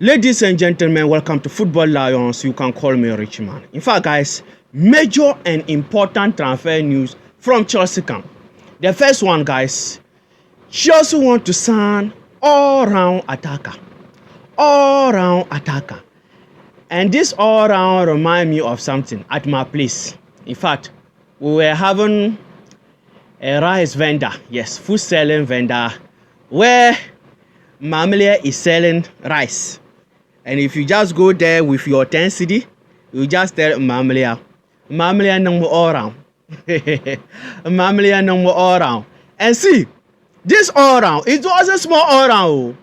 Ladies and gentlemen, welcome to Football Lions. You can call me Rich Man. In fact, guys, major and important transfer news from Chelsea camp. The first one, guys, Chelsea want to sign all-round attacker. All-round attacker. And this all-round remind me of something at my place. In fact, we were having a rice vendor, yes, food selling vendor, where Mamlia is selling rice. And if you just go there with your 10 cedi, you just tell Mamlia number all round. Mamlia number all round. And see, this all round, it was a small all round.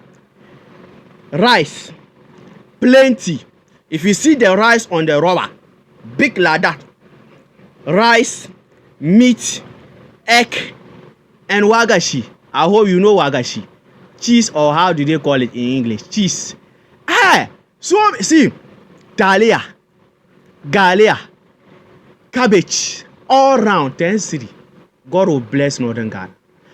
Rice, plenty. If you see the rice on the rubber, big like that. Rice, meat, egg, and wagashi. I hope you know wagashi. Cheese, or how do they call it in English? Cheese. So see, Dahlia, Galia, cabbage, all round 10 cedi. God will bless Northern Ghana.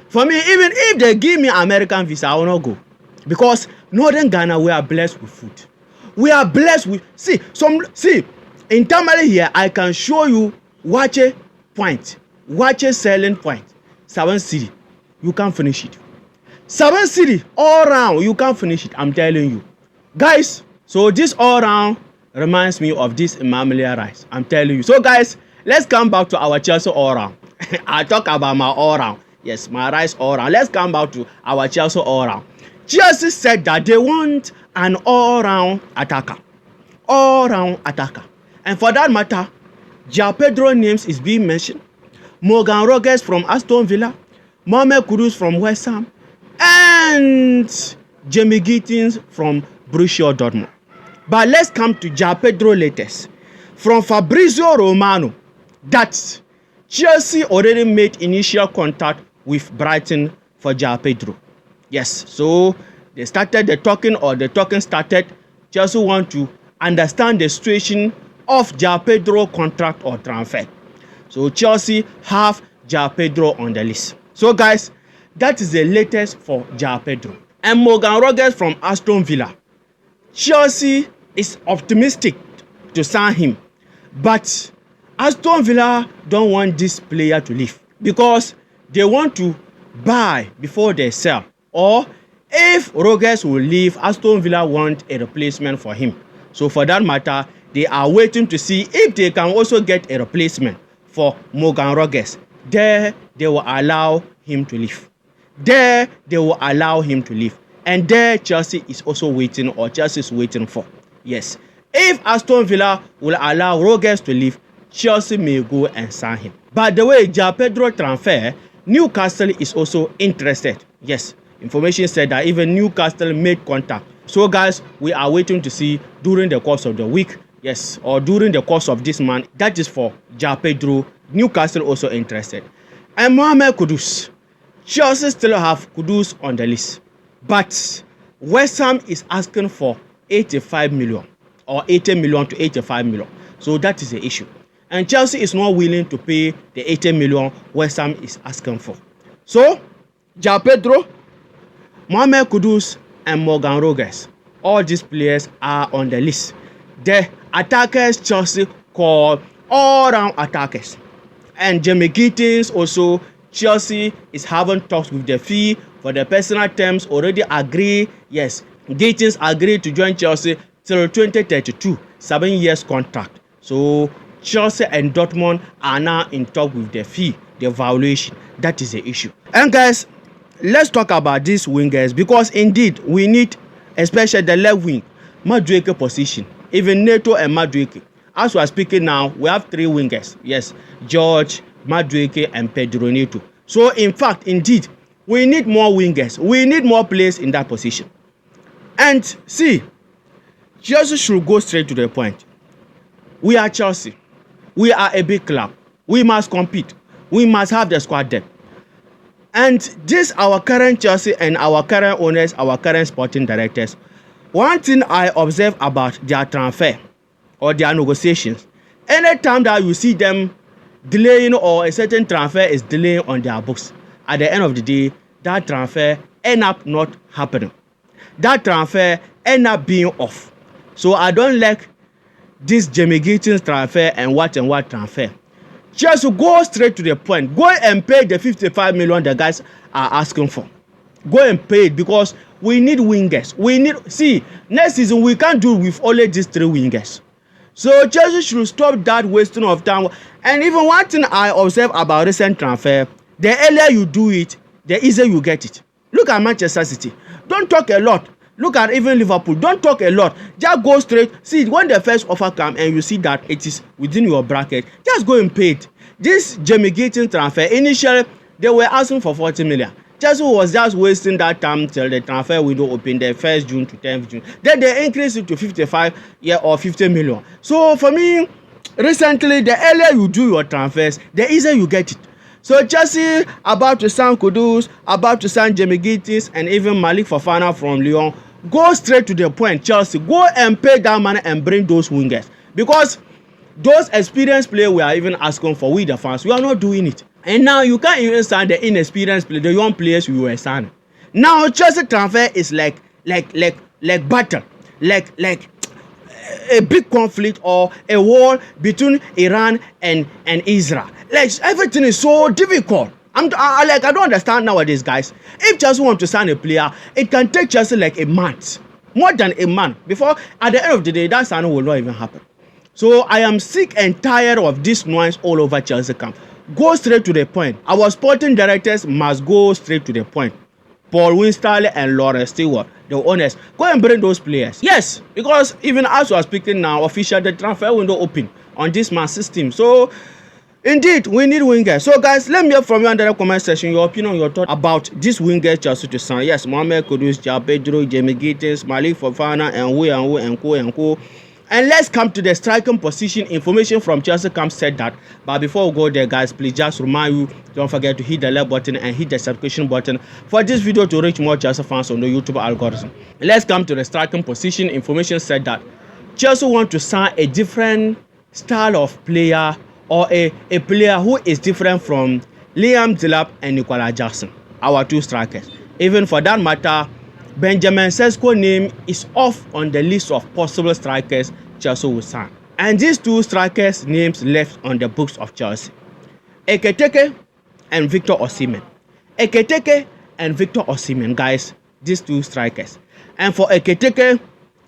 For me, even if they give me American visa, I will not go. Because Northern Ghana, we are blessed with food. We are blessed with, internally here, I can show you watch a point, watch a selling point. 7 cedi, you can't finish it. 7 cedi, all round, you can't finish it, I'm telling you. Guys, so this all round reminds me of this Mamlia rice. I'm telling you. So guys, let's come back to our Chelsea all round. I talk about my all round. Yes, my rice all round. Let's come back to our Chelsea all round. Chelsea said that they want an all round attacker. All round attacker. And for that matter, João Pedro names is being mentioned. Morgan Rogers from Aston Villa. Mohamed Kudus from West Ham. And Jamie Gittins from Borussia Dortmund. But let's come to João Pedro latest. From Fabrizio Romano, that Chelsea already made initial contact with Brighton for João Pedro. Yes, so they started the talking, or the talking started. Chelsea want to understand the situation of João Pedro contract or transfer. So Chelsea have João Pedro on the list. So guys, that is the latest for João Pedro. And Morgan Rogers from Aston Villa. Chelsea is optimistic to sign him, but Aston Villa don't want this player to leave because they want to buy before they sell. Or if Rogers will leave, Aston Villa want a replacement for him. So for that matter, they are waiting to see if they can also get a replacement for Morgan Rogers. There, they will allow him to leave. There, they will allow him to leave. And there, Chelsea is also waiting, or Chelsea is waiting for. Yes. If Aston Villa will allow Rogers to leave, Chelsea may go and sign him. By the way, João Pedro transfer, Newcastle is also interested. Yes. Information said that even Newcastle made contact. So guys, we are waiting to see during the course of the week. Yes. Or during the course of this month. That is for João Pedro. Newcastle also interested. And Mohamed Kudus. Chelsea still have Kudus on the list. But West Ham is asking for 85 million or 80 million to 85 million. So that is the issue. And Chelsea is not willing to pay the 80 million West Ham is asking for. So, João Pedro, Mohamed Kudus, and Morgan Rogers, all these players are on the list. The attackers Chelsea call all-round attackers. And Jamie Gittins also, Chelsea is having talks with the fee for the personal terms already agree. Yes, Gittins agreed to join Chelsea till 2032, 7 years contract. So Chelsea and Dortmund are now in talk with the fee, the valuation. That is the issue. And guys, let's talk about these wingers, because indeed we need, especially the left wing, Madueke position, even Neto and Madueke. As we are speaking now, we have 3 wingers. Yes, George, Madueke, and Pedro Neto. So in fact, indeed, we need more wingers. We need more players in that position. And see, Chelsea should go straight to the point. We are Chelsea. We are a big club. We must compete. We must have the squad depth. And this, our current Chelsea and our current owners, our current sporting directors, one thing I observe about their transfer or their negotiations, anytime that you see them delaying or a certain transfer is delaying on their books, at the end of the day, that transfer end up not happening. That transfer end up being off. So I don't like this Jamie Gittins transfer and what transfer. Just go straight to the point. Go and pay the 55 million the guys are asking for. Go and pay it because we need wingers. See, next season we can't do with only these 3 wingers. So Chelsea should stop that wasting of time. And even one thing I observe about recent transfer, the earlier you do it, the easier you get it. Look at Manchester City. Don't talk a lot. Look at even Liverpool. Don't talk a lot. Just go straight. See, when the first offer comes and you see that it is within your bracket, just go and pay it. This Jamie Gittins transfer, initially, they were asking for 40 million. Chelsea was just wasting that time till the transfer window opened the 1st June to 10th June. Then they increased it to 55 or 50 million. So for me, recently, the earlier you do your transfers, the easier you get it. So Chelsea about to sign Kudus, about to sign Jamie Gittins, and even Malik Fofana from Lyon. Go straight to the point, Chelsea. Go and pay that money and bring those wingers. Because those experienced players we are even asking for, we the fans, we are not doing it. And now you can't even sign the inexperienced players, the young players we were signing. Now Chelsea transfer is like battle, like a big conflict or a war between Iran and Israel. Like everything is so difficult. I don't understand nowadays, guys. If Chelsea want to sign a player, it can take Chelsea like a month, more than a month, before at the end of the day that signing will not even happen. So I am sick and tired of this noise all over Chelsea camp. Go straight to the point. Our sporting directors must go straight to the point. Paul Winsterley and Lawrence Stewart, the owners, go and bring those players. Yes, because even as we are speaking now, officially the transfer window open on this man system. So indeed, we need wingers. So guys, let me hear from you under the comment section your opinion, your thought about this winger Chelsea to sign. Yes, Mohamed Kudus, Pedro, Jamie Gittins, Malik Fofana, and co. And let's come to the striking position. Information from Chelsea camp said that. But before we go there, guys, please just remind you, don't forget to hit the like button and hit the subscription button for this video to reach more Chelsea fans on the YouTube algorithm. Let's come to the striking position. Information said that Chelsea want to sign a different style of player, or a player who is different from Liam Delap and Nicola Jackson, our 2 strikers. Even for that matter, Benjamin Sesko's name is off on the list of possible strikers Chelsea will sign. And these 2 strikers' names left on the books of Chelsea: Ekitike and Victor Osimhen. Ekitike and Victor Osimhen, guys, these 2 strikers. And for Ekitike,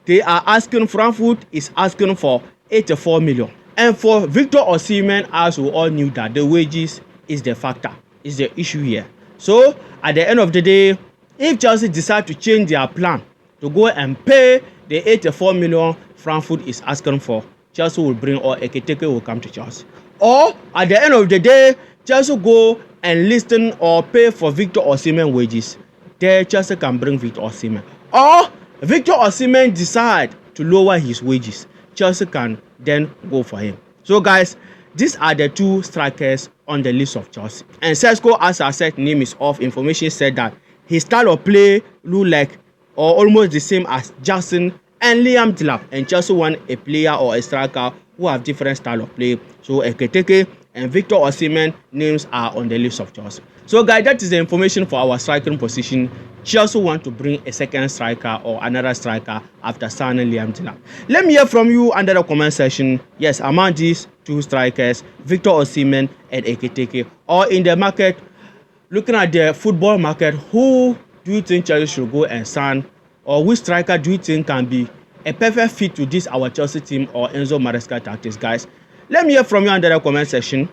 they are asking, Frankfurt is asking for 84 million. And for Victor Osimhen, as we all knew that the wages is the factor, is the issue here. So at the end of the day, if Chelsea decide to change their plan to go and pay the 84 million Frankfurt is asking for, Chelsea will bring, or Ekitike will come to Chelsea. Or at the end of the day, Chelsea go and listen or pay for Victor Osimhen wages. There Chelsea can bring Victor Osimhen. Or Victor Osimhen decide to lower his wages, Chelsea can then go for him. So guys, these are the 2 strikers on the list of Chelsea. And Sesko, as I said, name is off. Information said that his style of play look like or almost the same as Jackson and Liam Delap. And Chelsea want a player or a striker who have different style of play. So Ekitike and Victor Osimhen names are on the list of Chelsea. So guys, that is the information for our striking position. Chelsea want to bring a second striker or another striker after signing Liam Delap. Let me hear from you under the comment section. Yes, among these 2 strikers, Victor Osimhen and Ekitike, or in the market, looking at the football market, who do you think Chelsea should go and sign, or which striker do you think can be a perfect fit to this our Chelsea team or Enzo Maresca tactics, guys? Let me hear from you under the comment section.